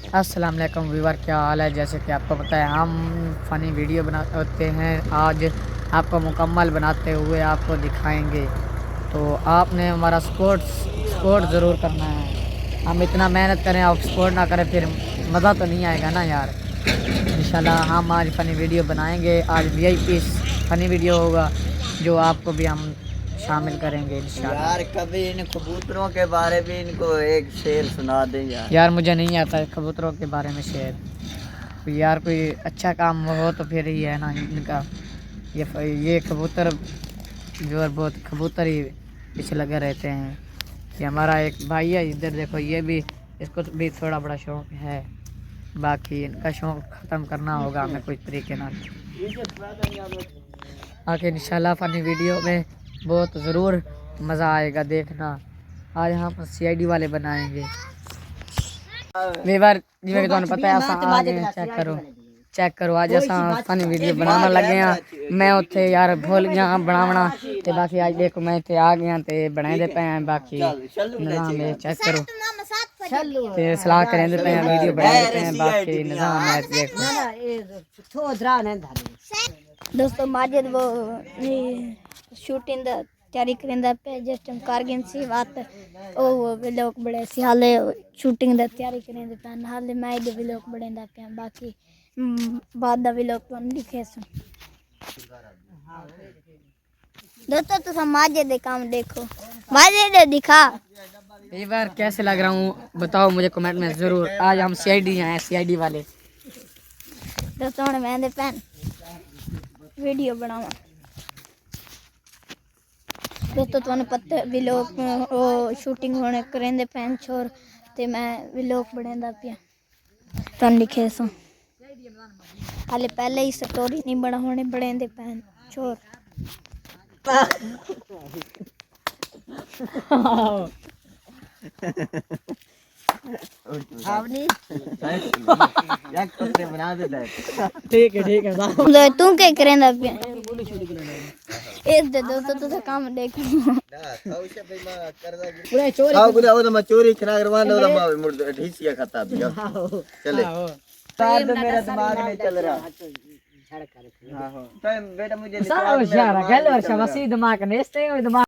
अस्सलाम वालेकुम व्यूवर, क्या हाल है। जैसे कि आपको पता है हम फ़नी वीडियो बनाते हैं। आज आपको मुकम्मल बनाते हुए आपको दिखाएंगे, तो आपने हमारा सपोर्ट ज़रूर करना है। हम इतना मेहनत करें, आप सपोर्ट ना करें फिर मज़ा तो नहीं आएगा ना यार। इंशाल्लाह हम आज फ़नी वीडियो बनाएंगे। आज VIP फ़नी वीडियो होगा जो आपको भी हम शामिल करेंगे इंशाल्लाह। यार कभी इन कबूतरों के बारे में इनको एक शेर सुना दें यार। यार मुझे नहीं आता है कबूतरों के बारे में शेर। यार कोई अच्छा काम हो तो फिर ही है ना इनका। ये कबूतर जो है बहुत कबूतर ही पीछे लगे रहते हैं। ये हमारा एक भाई है, इधर देखो, ये भी, इसको भी थोड़ा बड़ा शौक है। बाकी इनका शौक ख़त्म करना होगा हमें कुछ तरीके ना। बाकी इंशाल्लाह फ़नी वीडियो में बहुत ज़रूर मज़ा आएगा देखना। आज हम CID वाले बनाएंगे। वीवर जिਵੇਂ ਕਿ ਤੁਹਾਨੂੰ ਪਤਾ ਹੈ ਅਸਾਂ ਆ ਗਏ ਚੈੱਕ ਕਰੋ ਅੱਜ ਅਸਾਂ ਫਨੀ ਵੀਡੀਓ ਬਣਾਉਣ ਲੱਗੇ ਆ। ਮੈਂ ਉੱਥੇ ਯਾਰ ਭੁੱਲ ਗਿਆ ਬਣਾਉਣਾ ਤੇ ਬਾਕੀ ਅੱਜ ਦੇਖੋ ਮੈਂ ਇੱਥੇ ਆ ਗਿਆ ਤੇ ਬਣਾਉਂਦੇ ਪਏ ਆ। ਬਾਕੀ ਨਿਜ਼ਾਮ ਇਹ ਚੈੱਕ ਕਰੋ ਤੇ ਸਲਾਹ ਕਰਿੰਦੇ ਪਏ ਆ, ਵੀਡੀਓ ਬਣਾਉਂਦੇ ਪਏ ਆ। ਬਾਕੀ ਨਿਜ਼ਾਮ ਹੈ ਦੇਖੋ दोस्तों माजिद वो शूटिंग दा तैयारी करिंदा पे जिस टाइम कारगिल सी बात ओ वे लोग बड़े सी हाले शूटिंग दा तैयारी करिंदे पे हाले मैं दे वे लोग बड़ेंदा पे बाकी बाद दा वे लोग तो लिखे सुन। दोस्तों तो माजिद दे काम देखो, माजिद दे दिखा। वीवर कैसे लग रहा हूँ बताओ मुझे कमेंट में ज़रूर। आज हम CID हैं, CID वाले। दोस्तों मैं दे पैन वीडियो बनावा। दोस्तों तुहानू पता भी लोग ओ शूटिंग होने करेंदे पैन छोर ते मैं भी लोग बनेंदा पिया तन लिखे सो हाले पहले ही स्टोरी नहीं बना होने बनेंदे पैन छोर। आपने यार कपड़े बना देता है। ठीक है तू क्या करेंदा पिया इस दे दोस्तों तो काम देखो पूरा चोरी हां गुदा वो तो मैं चोरी करा करवाना वो मैं मुड़ ढीसिया खाता पिया चले सार तो मेरा दिमाग नहीं चल रहा। हां हो तो बेटा मुझे सारा होशियार है, गल वर्षा वसी दिमाग नेस्ते दिमाग